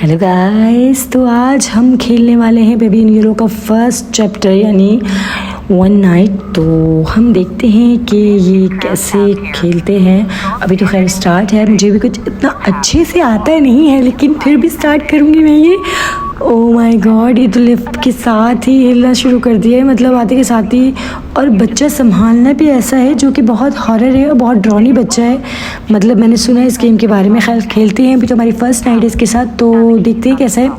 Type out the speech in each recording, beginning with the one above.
Hello guys, तो आज हम खेलने वाले हैं बेबी इन हीरो का फर्स्ट चैप्टर यानी वन नाइट। तो हम देखते हैं कि ये कैसे खेलते हैं। अभी तो खैर स्टार्ट है, मुझे भी कुछ इतना अच्छे से आता नहीं है लेकिन फिर भी स्टार्ट करूँगी मैं ये। ओह माय गॉड, ये तो लिफ्ट के साथ ही हिलना शुरू कर दिया है, मतलब आते के साथ ही। और बच्चा संभालना भी ऐसा है जो कि बहुत हॉरर है और बहुत ड्रॉनी बच्चा है। मतलब मैंने सुना है इस गेम के बारे में। खैर खेलते हैं, अभी तो हमारी फर्स्ट नाइट है इसके साथ, तो देखते हैं कैसा है।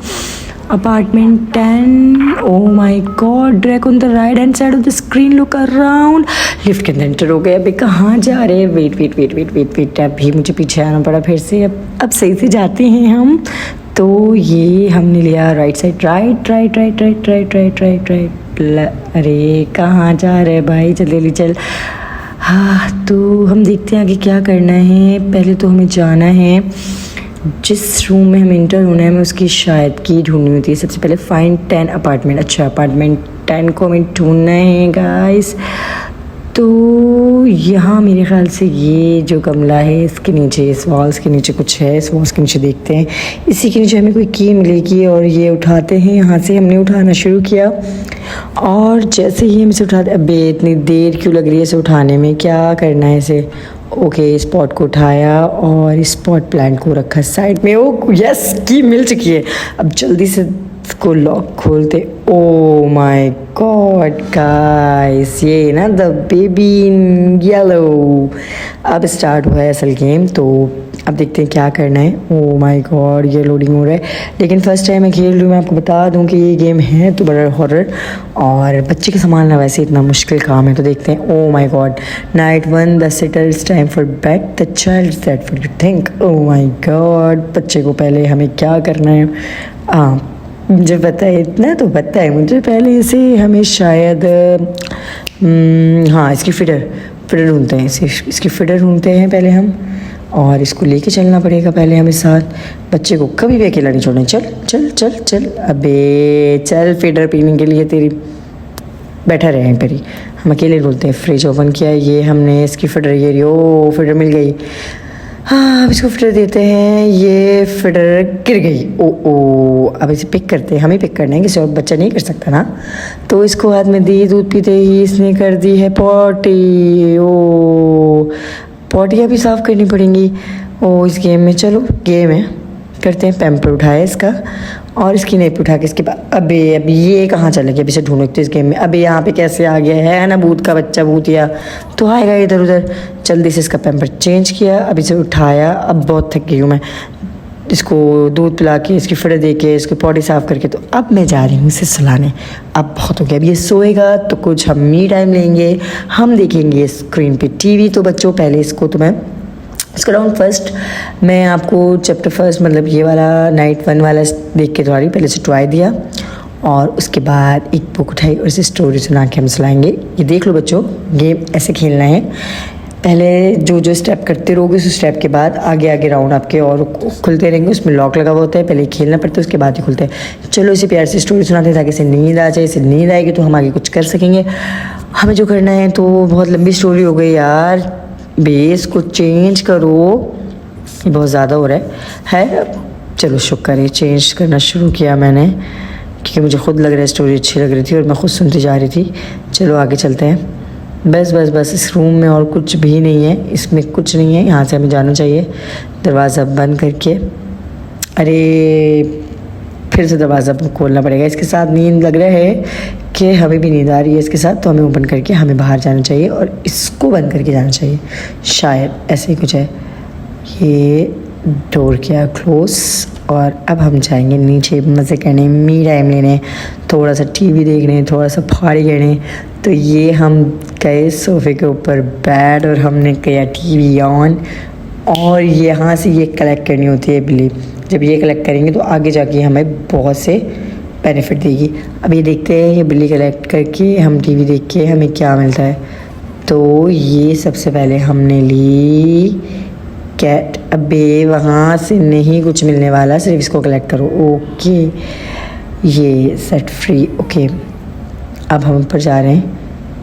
Apartment 10। Oh my God, drag on the right hand side of the screen, look around. Lift के अंदर एंटर हो गए। अभी कहाँ जा रहे हैं? Wait wait wait wait wait wait, अभी मुझे पीछे आना पड़ा फिर से। अब सही से जाते हैं हम। तो ये हमने लिया right side, right right right right right right right right. अरे कहाँ जा रहे भाई, जल्दी जल्दी चल। हाँ, तो हम देखते हैं आगे क्या करना है। पहले तो हमें जाना है जिस रूम में हम इंटर होना है, हमें उसकी शायद की ढूंढनी होती है। सबसे पहले फाइंड 10 अपार्टमेंट। अच्छा, अपार्टमेंट 10 को हमें ढूंढना है गाइस। तो यहाँ मेरे ख्याल से ये जो गमला है इसके नीचे, इस वॉल्स के नीचे कुछ है। इस वॉल्स के नीचे देखते हैं, इसी के नीचे हमें कोई की मिलेगी और ये उठाते हैं। यहाँ से हमने उठाना शुरू किया और जैसे ही हम इसे उठाते, अबे इतनी देर क्यों लग रही है इसे उठाने में, क्या करना है इसे। ओके, इस पॉट को उठाया और इस पॉट प्लांट को रखा साइड में। ओ यस, की मिल चुकी है। अब जल्दी से इसको लॉक खोलते। ओ माय गॉड गाइस, ये ना द बेबी इन येलो। अब स्टार्ट हुआ है असल गेम, तो अब देखते हैं क्या करना है। ओ माय गॉड, ये लोडिंग हो रहा है, लेकिन फर्स्ट टाइम मैं खेल रही हूँ। मैं आपको बता दूँ कि ये गेम है तो बड़ा हॉरर और बच्चे के संभालना वैसे इतना मुश्किल काम है। तो देखते हैं। Oh my god, night 1, the sitter is time for bed, the child is that for you think. Oh my god, बच्चे को पहले हमें क्या करना है। मुझे पता है, इतना तो पता है मुझे। पहले इसे हमें शायद हाँ, इसकी फिडर ढूंढते हैं। इसकी फिडर ढूंढते हैं पहले हम, और इसको लेके चलना पड़ेगा पहले हमें साथ। बच्चे को कभी भी अकेला नहीं छोड़ना। चल चल चल चल, अबे चल, फिडर पीने के लिए तेरी बैठा रहे हैं पर ही। हम अकेले ढूंढते हैं। फ्रिज ओपन किया, ये हमने इसकी फिडर, ये ओ फिडर मिल गई। हाँ, अब इसको फिडर देते हैं। ये फिडर गिर गई। ओ अब इसे पिक करते हैं। हम ही पिक करना है, किसी और बच्चा नहीं कर सकता ना। तो इसको हाथ में दी, दूध पीते ही इसने कर दी है पॉटी। ओ पॉटियाँ भी साफ़ करनी पड़ेंगी ओ इस गेम में। चलो गेम है, करते हैं। पैम्पर उठाया इसका और इसकी नेप उठा के इसके बाद। अबे अभी ये कहाँ चला गया? अभी से ढूंढो इस गेम में। अबे यहाँ पे कैसे आ गया है ना, भूत का बच्चा, भूतिया तो आएगा इधर उधर। जल्दी से इसका पैम्पर चेंज किया, अभी से उठाया। अब बहुत थक गई हूँ मैं, इसको दूध पिला के, इसकी फिडर दे के, इसकी पॉटी साफ़ करके। तो अब मैं जा रही हूँ इसे सुलाने। अब बहुत हो गया, अब ये सोएगा तो कुछ हम मी टाइम लेंगे, हम देखेंगे स्क्रीन पे टीवी। तो बच्चों पहले इसको तो मैं इसका राउंड फर्स्ट मैं आपको चैप्टर फर्स्ट मतलब ये वाला नाइट 1 वाला देख के दौड़ी। पहले से ट्राई दिया और उसके बाद एक बुक उठाई और इसे स्टोरी सुना के हम सुलाएंगे। ये देख लो बच्चों, गेम ऐसे खेलना है। पहले जो जो स्टेप करते रहोगे उस स्टेप के बाद आगे आगे राउंड आपके और खुलते रहेंगे। उसमें लॉक लगा हुआ होता है, पहले खेलना पड़ता है उसके बाद ही खुलता है। चलो इसे प्यार से स्टोरी सुनाते हैं ताकि इसे नींद आ जाए। इसे नींद आएगी तो हम आगे कुछ कर सकेंगे। हमें जो करना है, तो बहुत लंबी स्टोरी हो गई यार, बेस को चेंज करो, ये बहुत ज़्यादा हो रहा है। चलो शुक्र है चेंज करना शुरू किया मैंने, क्योंकि मुझे खुद लग रहा है स्टोरी अच्छी लग रही थी और मैं खुद सुनती जा रही थी। चलो आगे चलते हैं। बस बस बस, इस रूम में और कुछ भी नहीं है, इसमें कुछ नहीं है। यहाँ से हमें जाना चाहिए दरवाज़ा बंद करके। अरे फिर से दरवाज़ा खोलना पड़ेगा। इसके साथ नींद लग रहा है कि हमें भी नींद आ रही है इसके साथ, तो हमें ओपन करके हमें बाहर जाना चाहिए और इसको बंद करके जाना चाहिए, शायद ऐसे ही कुछ है। ये डोर किया क्लोज और अब हम जाएंगे नीचे मज़े करने, मी टाइम लेने, थोड़ा सा टीवी देखने, थोड़ा सा फाड़ी करने। तो ये हम गए सोफे के ऊपर बैठ और हमने किया टीवी ऑन, और यहाँ से ये कलेक्ट करनी होती है बिल्ली। जब ये कलेक्ट करेंगे तो आगे जाके हमें बहुत से बेनिफिट देगी। अब ये देखते हैं ये बिल्ली कलेक्ट करके हम टीवी देख के हमें क्या मिलता है। तो ये सबसे पहले हमने ली कैट। अबे वहाँ से नहीं कुछ मिलने वाला, सिर्फ इसको कलेक्ट करो। ओके, ये सेट फ्री। ओके, अब हम ऊपर जा रहे हैं।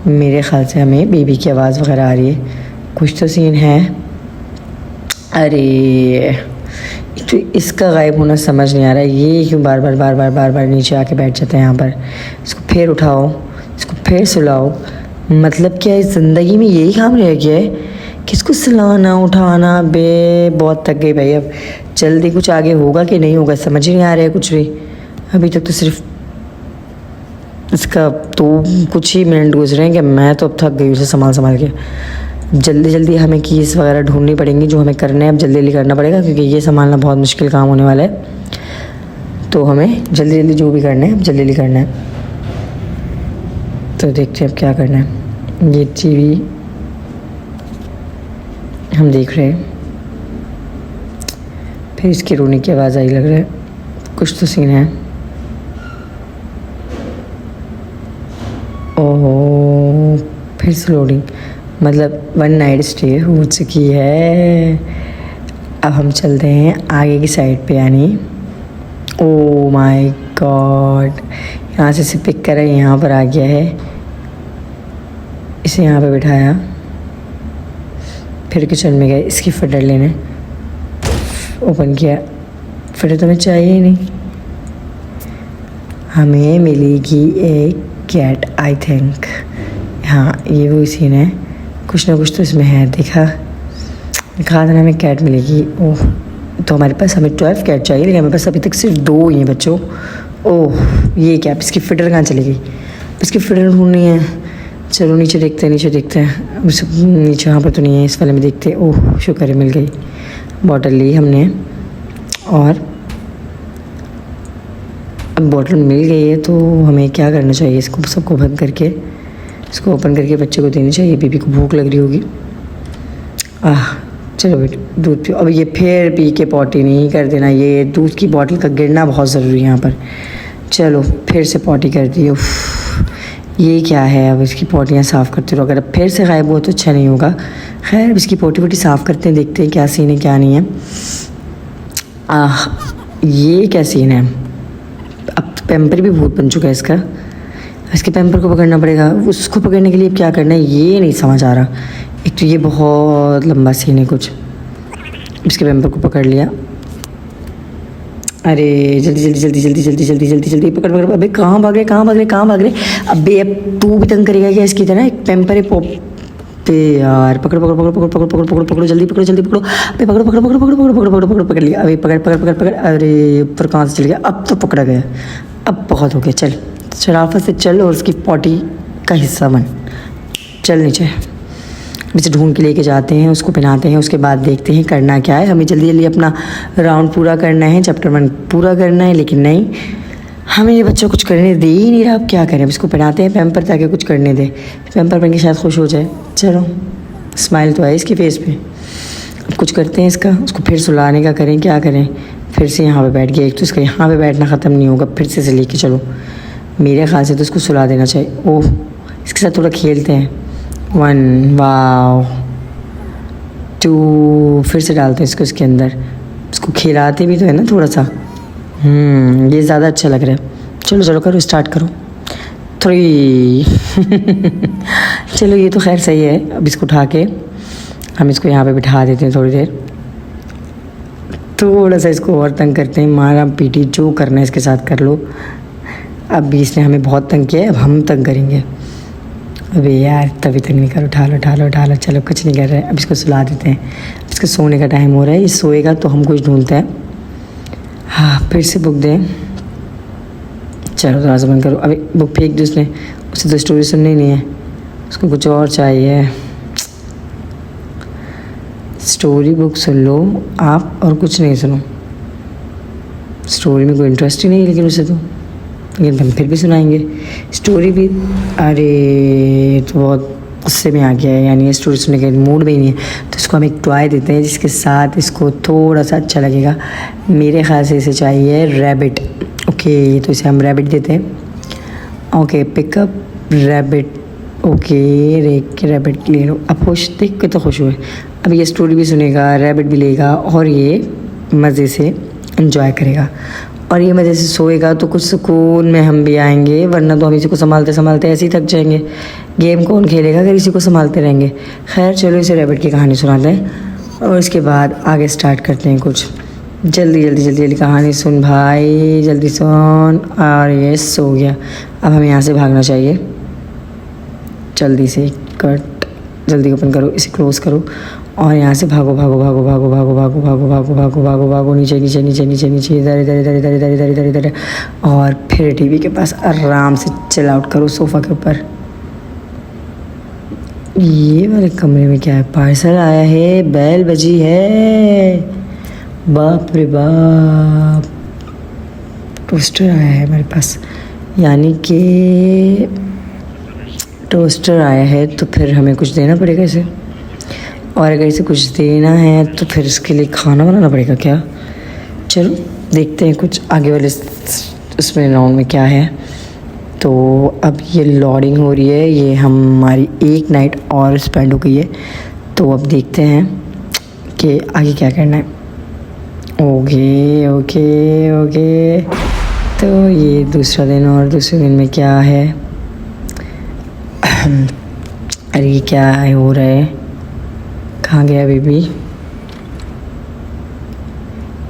मेरे ख्याल से हमें बेबी की आवाज़ वगैरह आ रही है, कुछ तो सीन है। अरे तो इसका गायब होना समझ नहीं आ रहा है, ये क्यों बार बार बार बार बार बार नीचे आके बैठ जाता है यहाँ पर। इसको फिर उठाओ, इसको फिर सुलाओ, मतलब क्या है ज़िंदगी में यही काम रह गया है कि इसको सुलाना उठाना। बे बहुत थक गई भाई, अब जल्दी कुछ आगे होगा कि नहीं होगा समझ ही नहीं आ रहा है कुछ भी। अभी तक तो सिर्फ इसका तो कुछ ही मिनट गुजरे हैं कि मैं तो अब थक गई उसे संभाल संभाल के। जल्दी जल्दी हमें कीज़ वगैरह ढूंढनी पड़ेंगी, जो हमें करना है अब जल्दी जल्दी करना पड़ेगा, क्योंकि ये संभालना बहुत मुश्किल काम होने वाला है। तो हमें जल्दी जल्दी जो भी करना है अब जल्दी जल्दी करना है। तो देखते हैं अब क्या करना है। ये टीवी हम देख रहे हैं, फिर इसके रोने की आवाज़ आई, लग रहा है कुछ तो सीन है। ओह फिर से लोडिंग, मतलब 1 नाइट स्टे हो चुकी है। अब हम चलते हैं आगे की साइड पे, यानी ओह माय गॉड, यहाँ से पिक करा यहाँ पर आ गया है। इसे यहाँ पे बिठाया, फिर किचन में गए इसकी फिटर लेने, ओपन किया, फिटर तो हमें चाहिए ही नहीं, हमें मिलेगी एक कैट आई थिंक। हाँ ये वही सीन है, कुछ ना कुछ तो इसमें है, देखा था ना, हमें कैट मिलेगी। ओह तो हमारे पास हमें 12 कैट चाहिए, लेकिन हमारे पास अभी तक सिर्फ 2 ही हैं बच्चों। ओह ये क्या, इसकी फिटर कहाँ चली गई, इसकी फिटर ढूंढनी है। चलो नीचे देखते हैं, नीचे देखते हैं, अब नीचे यहाँ पर तो नहीं है, इस वाले में देखते हैं। ओह शुक्र है मिल गई, बॉटल ली हमने, और अब बॉटल मिल गई है तो हमें क्या करना चाहिए, इसको सबको बंद करके, इसको ओपन करके बच्चे को देनी चाहिए। बेबी को भूख लग रही होगी। चलो बेटा दूध पियो। अब ये फिर पी के पॉटी नहीं कर देना, ये दूध की बॉटल का गिरना बहुत ज़रूरी है यहाँ पर। चलो फिर से पॉटी कर दी। ये क्या है, अब इसकी पोटियाँ साफ़ करते रहो, अगर अब फिर से गायब हुआ तो अच्छा नहीं होगा। खैर इसकी पोटी वोटी साफ़ करते हैं, देखते हैं क्या सीन है क्या नहीं है। ये क्या सीन है, अब पैम्पर भी भूत बन चुका है इसका, इसके पैम्पर को पकड़ना पड़ेगा। उसको पकड़ने के लिए क्या करना है ये नहीं समझ आ रहा। एक तो ये बहुत लंबा सीन है कुछ, इसके पैम्पर को पकड़ लिया, अरे जल्दी जल्दी जल्दी जल्दी जल्दी जल्दी जल्दी जल्दी पकड़ पकड़। अबे कहाँ भाग रहे कहाँ भाग रहे कहाँ भाग रहे। अबे अब तू भी तंग करेगा क्या इसकी तरह, एक पैम्पर है पॉप पे यार। पकड़ पकड़ पकड़ पकड़ पकड़ पकड़ पकड़ पकड़ो जल्दी पकड़ो जल्दी पकड़ो। अबे पकड़ो पकड़ पकड़ पकड़ पकड़ पकड़ पकड़ पकड़ लिया। अबे पकड़ पकड़ पकड़ पकड़, अरे ऊपर कहाँ से चल गया, अब तो पकड़ा गया, अब बहुत हो गया। चल शराफत से चल और उसकी पॉटी का हिस्सा बन, चल नीचे। इसे ढूंढ के लेके जाते हैं, उसको पहनाते हैं, उसके बाद देखते हैं करना क्या है। हमें जल्दी जल्दी अपना राउंड पूरा करना है, चैप्टर 1 पूरा करना है, लेकिन नहीं हमें ये बच्चा कुछ करने दे ही नहीं रहा। अब क्या करें, अब इसको पहनाते हैं पैम्पर ताकि कुछ करने दे, पैम्पर पहन के शायद खुश हो जाए। चलो स्माइल तो है इसकी फेस पे। अब कुछ करते हैं इसका, उसको फिर सुलाने का करें, क्या करें। फिर से यहाँ पे बैठ गया, एक तो इसका यहाँ पे बैठना ख़त्म नहीं होगा, फिर से लेके चलो। मेरे ख्याल से तो इसको सुला देना चाहिए। ओह इसके साथ थोड़ा खेलते हैं। 1 वाओ 2 फिर से डालते हैं इसको इसके अंदर, इसको खिलाते भी तो है ना थोड़ा सा। ये ज़्यादा अच्छा लग रहा है। चलो चलो करो, स्टार्ट करो। 3 चलो ये तो खैर सही है। अब इसको उठा के हम इसको यहाँ पे बिठा देते हैं थोड़ी देर, थोड़ा सा इसको और तंग करते हैं, मारा पीटी जो करना है इसके साथ कर लो। अब भी इसने हमें बहुत तंग किया है, अब हम तंग करेंगे। अबे यार तभी तक नहीं कर, उठा लो उठा लो उठा लो। चलो कुछ नहीं कर रहे हैं, अब इसको सुला देते हैं। इसका सोने का टाइम हो रहा है, ये सोएगा तो हम कुछ ढूंढते हैं। हाँ फिर से बुक दें, चलो दरवाज़ा बंद करो। अभी बुक फेंक दो उसने, उसे तो स्टोरी सुननी नहीं है, उसको कुछ और चाहिए। स्टोरी बुक सुन लो आप और कुछ नहीं सुनो, स्टोरी में कोई इंटरेस्ट ही नहीं है लेकिन उसे तो, लेकिन हम फिर भी सुनाएंगे स्टोरी भी। अरे तो बहुत गुस्से में आ गया है, यानी ये स्टोरी सुनने के मूड में ही नहीं है। तो इसको हम एक टॉय देते हैं जिसके साथ इसको थोड़ा सा अच्छा लगेगा। मेरे ख्याल से इसे चाहिए रैबिट। ओके तो इसे हम रैबिट देते हैं। Okay pickup rabbit. Okay rabbit ले लो। अब खुश, देख के तो खुश हुए। अब ये स्टोरी भी सुनेगा, रैबिट भी लेगा और ये मज़े से एंजॉय करेगा, और ये मज़े से सोएगा तो कुछ सुकून में हम भी आएंगे, वरना तो हम इसी को संभालते संभालते ऐसे ही थक जाएंगे। गेम कौन खेलेगा अगर इसी को संभालते रहेंगे। खैर चलो इसे रैबिट की कहानी सुनाते हैं और इसके बाद आगे स्टार्ट करते हैं कुछ। जल्दी जल्दी जल्दी जल्दी कहानी सुन भाई, जल्दी सुन। और ये सो गया। अब हमें यहाँ से भागना चाहिए। जल्दी से कट, जल्दी ओपन करो, इसे क्लोज करो और यहाँ से भागो भागो भागो भागो भागो भागो भागो भागो भागो भागो भागो, नीचे नीचे नीचे नीचे नीचे, इधर इधर इधर इधर इधर इधर इधर इधर, और फिर टीवी के पास आराम से चिल आउट करो सोफ़ा के ऊपर। ये वाले कमरे में क्या है? पार्सल आया है, बेल बजी है। बाप रे बाप, टोस्टर आया है हमारे पास, यानी कि टोस्टर आया है तो फिर हमें कुछ देना पड़ेगा इसे। और अगर इसे कुछ देना है तो फिर इसके लिए खाना बनाना पड़ेगा क्या? चलो देखते हैं कुछ आगे वाले उसमें राउंड में क्या है। तो अब ये लोडिंग हो रही है, ये हमारी एक नाइट और स्पेंड हो गई है। तो अब देखते हैं कि आगे क्या करना है। ओके ओके ओके, तो ये दूसरा दिन, और दूसरे दिन में क्या है? अरे ये क्या हो रहा है? कहाँ गया बेबी?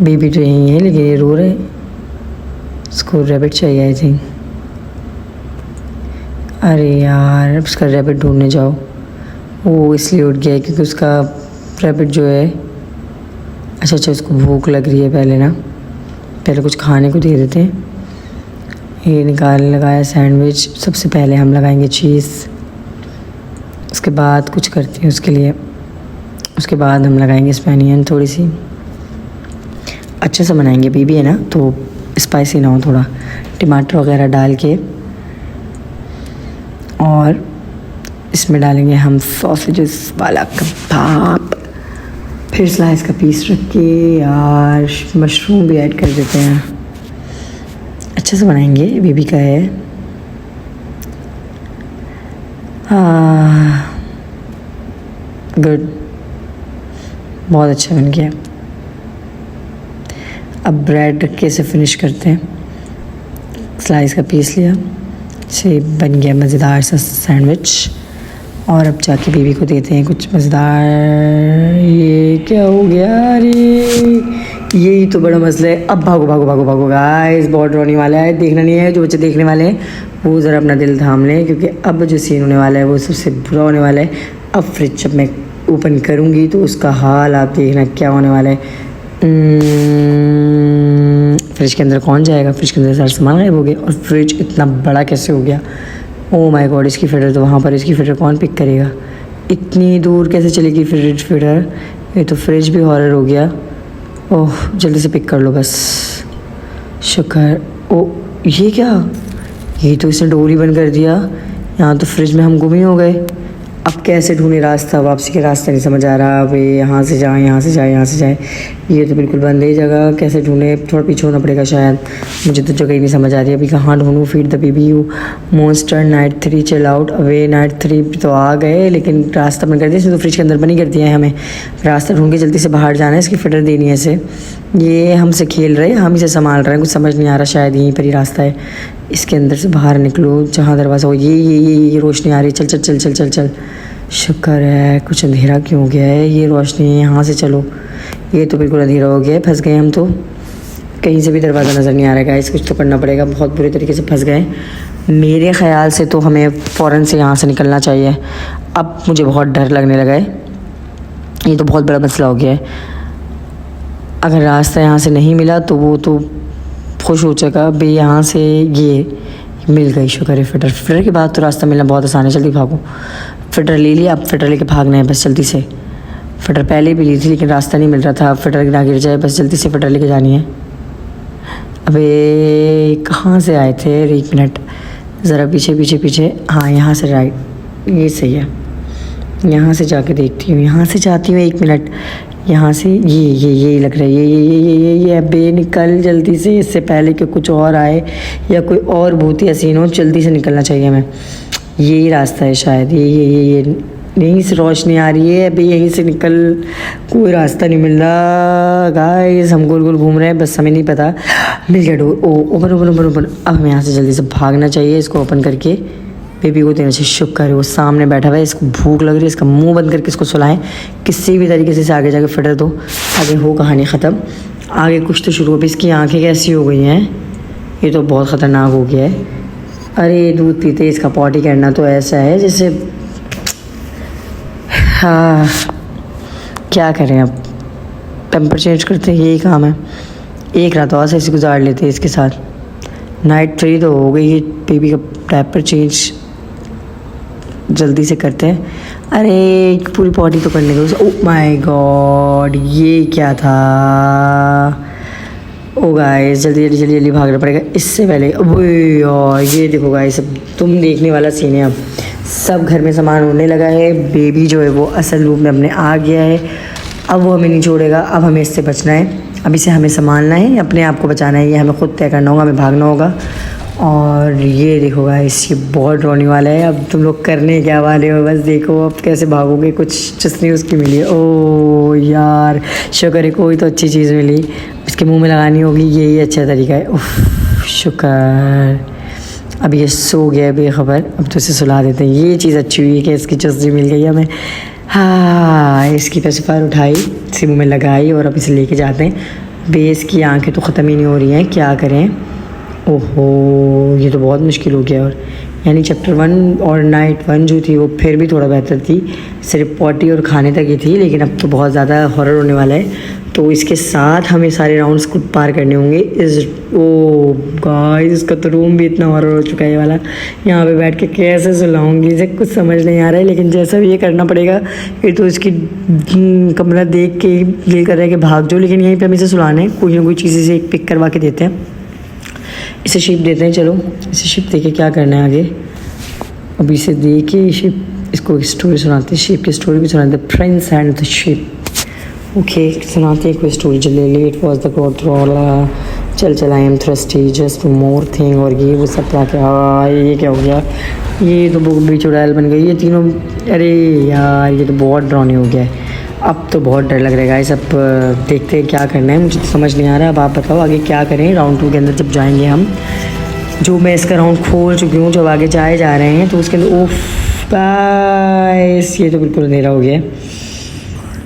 बेबी तो यहीं है लेकिन ये रो रहे हैं। उसको रैबिट चाहिए आई थिंक। अरे यार, अब उसका रैबिट ढूंढने जाओ। वो इसलिए उठ गया है क्योंकि उसका रैबिट जो है, अच्छा उसको भूख लग रही है। पहले ना, पहले कुछ खाने को दे देते हैं। ये निकालने लगाया सैंडविच। सबसे पहले हम लगाएंगे चीज़, उसके बाद कुछ करती हैं उसके लिए। उसके बाद हम लगाएंगे स्पैनियन, थोड़ी सी अच्छे से बनाएंगे। बेबी है ना तो स्पाइसी ना हो, थोड़ा टमाटर वगैरह डाल के। और इसमें डालेंगे हम सॉसेजेस वाला कबाब, फिर स्लाइस का पीस रख के यार मशरूम भी ऐड कर देते हैं। अच्छे से बनाएंगे, बेबी का है। गुड, बहुत अच्छा बन गया। अब ब्रेड रख के इसे फिनिश करते हैं। स्लाइस का पीस लिया, से बन गया मज़ेदार सा सैंडविच। और अब जाके बेबी को देते हैं कुछ मज़ेदार। ये क्या हो गया? अरे यही तो बड़ा मसला है। अब भागो भागो भागो भागो गाइस, बहुत रोने वाला है। देखना नहीं है, जो बच्चे देखने वाले हैं वो ज़रा अपना दिल थाम लें, क्योंकि अब जो सीन होने वाला है वो सबसे बुरा होने वाला है। अब फ्रिज जब मैं ओपन करूँगी तो उसका हाल आप देखना क्या होने वाला है। फ्रिज के अंदर कौन जाएगा? फ्रिज के अंदर सारा सामान गायब हो गया। और फ्रिज इतना बड़ा कैसे हो गया? ओह माय गॉड, इसकी फिटर तो वहाँ पर, इसकी फिटर कौन पिक करेगा? इतनी दूर कैसे चलेगी फ्रिज फिटर? ये तो फ्रिज भी हॉरर हो गया। ओह जल्दी से पिक कर लो बस, शुक्र। ओह ये क्या? ये तो इसने डोरी बंद कर दिया। यहाँ तो फ्रिज में हम गुम ही हो गए। अब कैसे ढूंढे रास्ता? वापसी के रास्ता नहीं समझ आ रहा। अब यहाँ से जाए, यहाँ से जाए, यहाँ से जाए। ये तो बिल्कुल बंद है जगह। कैसे ढूंढे? थोड़ा पीछे होना पड़ेगा शायद। मुझे तो जगह ही नहीं समझ आ रही अभी कहाँ ढूंढूँ। Feed the baby you, monster, night 3 chill out away. Night 3 तो आ गए लेकिन रास्ता बंद कर दिया। इसने तो फ्रिज के अंदर बंद ही कर दिया है। हमें रास्ता ढूंढ के जल्दी से बाहर जाना है। इसकी फिटर देनी है इसे। ये हमसे खेल रहे हैं, हम इसे संभाल रहे हैं। कुछ समझ नहीं आ रहा, शायद यहीं पर ही रास्ता है। इसके अंदर से बाहर निकलो जहाँ दरवाज़ा हो। ये रोशनी आ रही है। चल चल चल चल चल चल, शुक्र है। कुछ अंधेरा क्यों हो गया है? ये रोशनी है, यहाँ से चलो। ये तो बिल्कुल अंधेरा हो गया है, फंस गए हम तो। कहीं से भी दरवाज़ा नज़र नहीं आ रहा है। गाइस कुछ तो करना पड़ेगा, बहुत बुरे तरीके से फंस गए। मेरे ख़्याल से तो हमें फ़ौरन से यहाँ से निकलना चाहिए। अब मुझे बहुत डर लगने लगा है। ये तो बहुत बड़ा मसला हो गया है। अगर रास्ता यहाँ से नहीं मिला तो वो तो खुश हो जाएगा भाई। यहाँ से ये मिल गई, शुक्र है। फिटर के बाद तो रास्ता मिलना बहुत आसान है। जल्दी भागो। फिटर ले लिया, अब फिटर लेके भागना है बस जल्दी से। फिटर पहले भी ली थी लेकिन रास्ता नहीं मिल रहा था। अब फिटर ना गिर जाए, बस जल्दी से फिटर लेके जानी है। अबे कहाँ से आए थे? 1 मिनट, ज़रा पीछे पीछे पीछे। हाँ यहाँ से राइट, ये सही है। यहाँ से जाके देखती हूँ, यहाँ से जाती हूँ। 1 मिनट, यहाँ से ये लग रहा है। ये अबे निकल जल्दी से, इससे पहले कि कुछ और आए या कोई और भूतिया सीन हो। जल्दी से निकलना चाहिए हमें। यही रास्ता है शायद। ये यहीं से रोशनी आ रही है। अभी यहीं से निकल, कोई रास्ता नहीं मिल रहा। गाइस हम गोल गोल घूम रहे हैं, बस हमें नहीं पता। मिल गया door. Open open open open. अब हमें यहाँ से जल्दी से भागना चाहिए। इसको ओपन करके बेबी को देना चाहिए। शुक्र है वो सामने बैठा हुआ है। इसको भूख लग रही है। इसका मुंह बंद करके इसको सुलाएं किसी भी तरीके से। आगे जाके फिटर दो, आगे हो कहानी ख़त्म। आगे कुछ तो शुरू हो। इसकी आंखें कैसी हो गई हैं, ये तो बहुत ख़तरनाक हो गया है। अरे दूध पीते इसका पॉटी करना तो ऐसा है जैसे, हाँ क्या करें अब, पैम्पर चेंज करते हैं, यही काम है। एक रात और ऐसे गुजार लेते हैं इसके साथ। नाइट 3 तो हो गई है, बेबी का डायपर चेंज जल्दी से करते हैं। अरे पूरी पॉटी तो करने को, ओह माय गॉड ये क्या था। ओ गाइस जल्दी भागना पड़ेगा इससे पहले। ओए यार ये देखो गाइस, अब तुम देखने वाला सीन है। अब सब घर में सामान उड़ने लगा है। बेबी जो है वो असल रूप में अपने आ गया है। अब वो हमें नहीं छोड़ेगा, अब हमें इससे बचना है। अब इसे हमें संभालना है, अपने आप को बचाना है, ये हमें खुद तय करना होगा, हमें भागना होगा। और ये देखो गाइस ये बहुत रोने वाला है। अब तुम लोग करने क्या वाले हो, बस देखो अब कैसे भागोगे। कुछ चुसनी उसकी मिली है, ओ यार शुक्र है कोई तो अच्छी चीज़ मिली, इसके मुंह में लगानी होगी, यही अच्छा तरीका है। उफ शुक्र। अब ये सो गया बेखबर, अब तो इसे सुला देते हैं। ये चीज़ अच्छी हुई है कि इसकी चुसनी मिल गई हमें। हाँ इसकी तो सिफार उठाई, इसे मुँह में लगाई और अब इसे लेके जाते हैं। बेस की आँखें तो ख़त्म ही नहीं हो रही हैं, क्या करें। ओहो ये तो बहुत मुश्किल हो गया। और यानी चैप्टर 1 और नाइट 1 जो थी वो फिर भी थोड़ा बेहतर थी, सिर्फ पॉटी और खाने तक ही थी, लेकिन अब तो बहुत ज़्यादा हॉरर होने वाला है। तो इसके साथ हमें सारे राउंड्स को पार करने होंगे। ओ गाइस इसका तो रूम भी इतना हॉरर हो चुका है ये वाला। यहाँ पे बैठ के कैसे सुलाऊंगी इसे, कुछ समझ नहीं आ रहा है, लेकिन जैसा भी ये करना पड़ेगा। फिर तो इसकी कमरा देख के दिल कर रहा है कि भाग जाओ, लेकिन यहीं पे हम इसे सुलाने कोई ना कोई चीज़ से पिक करवा के देते हैं। इसे शिप देते हैं, चलो इसे शिप दे के क्या करना है आगे। अभी इसे दे के शिप, इसको एक स्टोरी सुनाते हैं, शिप की स्टोरी भी सुनाते हैं, Prince and the ship. Okay सुनाते हैं कोई स्टोरी जल्दी। इट वॉज द गॉड वाला चल I am thirsty just more thing, और ये वो सब ला के ये क्या हो गया, ये तो बुक भी चुड़ैल बन गई ये तीनों। अरे यार ये तो बहुत डरावनी हो गया है। अब तो बहुत डर लग रहा है सब, देखते हैं क्या करना है, मुझे तो समझ नहीं आ रहा। अब आप बताओ आगे क्या करें राउंड 2 के अंदर जब जाएंगे हम। जो मैं इसका राउंड खोल चुकी हूँ, जब आगे जा रहे हैं तो उसके अंदर ओफ गाइस ये तो बिल्कुल अंधेरा हो गया।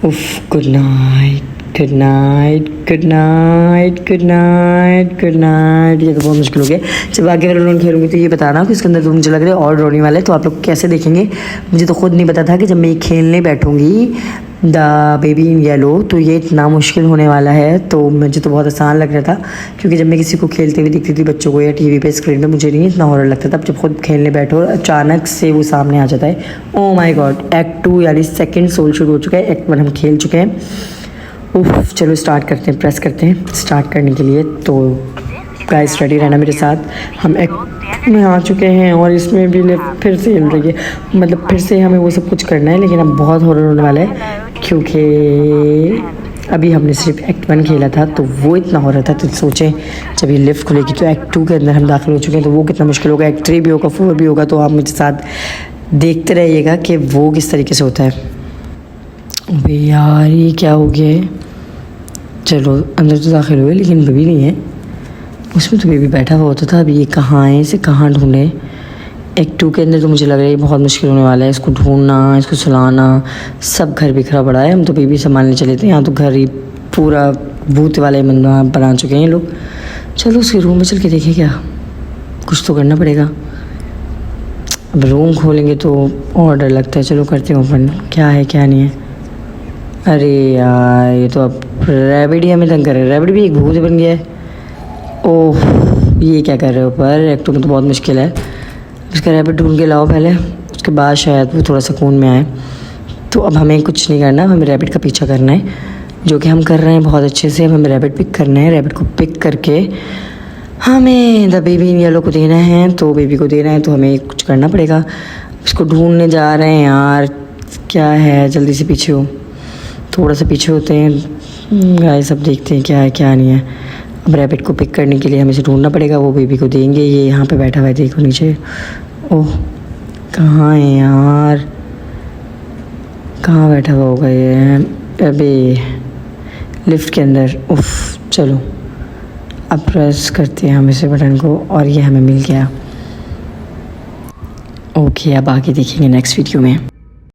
उफ good night good night good night good night good night. ये तो बहुत मुश्किल हो गया। जब आगे अगर उन्होंने खेलूँगी तो ये बताना कि इसके अंदर तो मुझे लग रहा है और रोने वाला है, तो आप लोग कैसे देखेंगे मुझे तो खुद नहीं पता था कि जब मैं ये खेलने बैठूँगी द बेबी इन येलो तो ये इतना मुश्किल होने वाला है। तो मुझे तो बहुत आसान लग रहा था, क्योंकि जब मैं किसी को खेलते हुए दिखती थी बच्चों को या टीवी पे स्क्रीन पे, मुझे नहीं इतना हॉरर लगता था। अब जब खुद खेलने बैठो और अचानक से वो सामने आ जाता है, ओ माय गॉड। एक्ट 2 यानी सेकंड सोल शुरू हो चुका है, एक्ट 1 हम खेल चुके हैं। उफ चलो स्टार्ट करते हैं, प्रेस करते हैं स्टार्ट करने के लिए। तो गाइस रेडी रहना मेरे साथ, हम एक्ट में आ चुके हैं और इसमें भी फिर से हिल रही है, मतलब फिर से हमें वो सब कुछ करना है, लेकिन अब बहुत हॉरर होने वाला है। क्योंकि अभी हमने सिर्फ एक्ट 1 खेला था तो वो इतना हॉरर था, तो सोचें जब ये लिफ्ट खुलेगी तो एक्ट 2 के अंदर हम दाखिल हो चुके हैं तो वो कितना मुश्किल होगा। एक्ट 3 भी होगा, 4 भी होगा, तो आप मुझे साथ देखते रहिएगा कि वो किस तरीके से होता है। अबे यार ये क्या हो गया है। चलो अंदर तो दाखिल हुए, लेकिन बेबी नहीं है उसमें, तो बेबी बैठा हुआ होता था। अभी ये कहाँ है, इसे कहाँ ढूंढे। एक्ट 2 के अंदर तो मुझे लग रहा है बहुत मुश्किल होने वाला है, इसको ढूंढना, इसको सुलाना, सब घर बिखरा पड़ा है। हम तो बेबी संभालने चले थे, यहाँ तो घर ही पूरा भूत वाले बना चुके हैं लोग। चलो उसके रूम में चल के देखें, क्या कुछ तो करना पड़ेगा। अब रूम खोलेंगे तो और डर लगता है। चलो करते हैं ओपन, क्या है क्या नहीं है। अरे यार ये तो अब रैबिट ही हमें तंग कर रहा है, रैबिट भी एक भूत बन गया है। ओह ये क्या कर रहे हो, पर एक्ट 2 में तो बहुत मुश्किल है। इसका रैबिट ढूंढ के लाओ पहले, उसके बाद शायद वो थोड़ा सुकून में आए। तो अब हमें कुछ नहीं करना, हमें रैबिट का पीछा करना है, जो कि हम कर रहे हैं बहुत अच्छे से। अब हमें रैबिट पिक करना है, रैबिट को पिक करके हमें द बेबी इन येलो को देना है। तो बेबी को देना है तो हमें कुछ करना पड़ेगा। उसको ढूंढने जा रहे हैं यार, क्या है, जल्दी से पीछे हो, थोड़ा सा पीछे होते हैं गाइस, सब देखते हैं क्या है क्या नहीं है। अब रैबिट को पिक करने के लिए हमें इसे ढूंढना पड़ेगा, वो बेबी को देंगे। ये यहाँ पे बैठा हुआ है, देखो नीचे। ओह कहाँ है यार, कहाँ बैठा हुआ होगा ये, अबे लिफ्ट के अंदर। उफ चलो अब प्रेस करते हैं हम इसे बटन को, और ये हमें मिल गया। ओके अब आगे देखेंगे नेक्स्ट वीडियो में।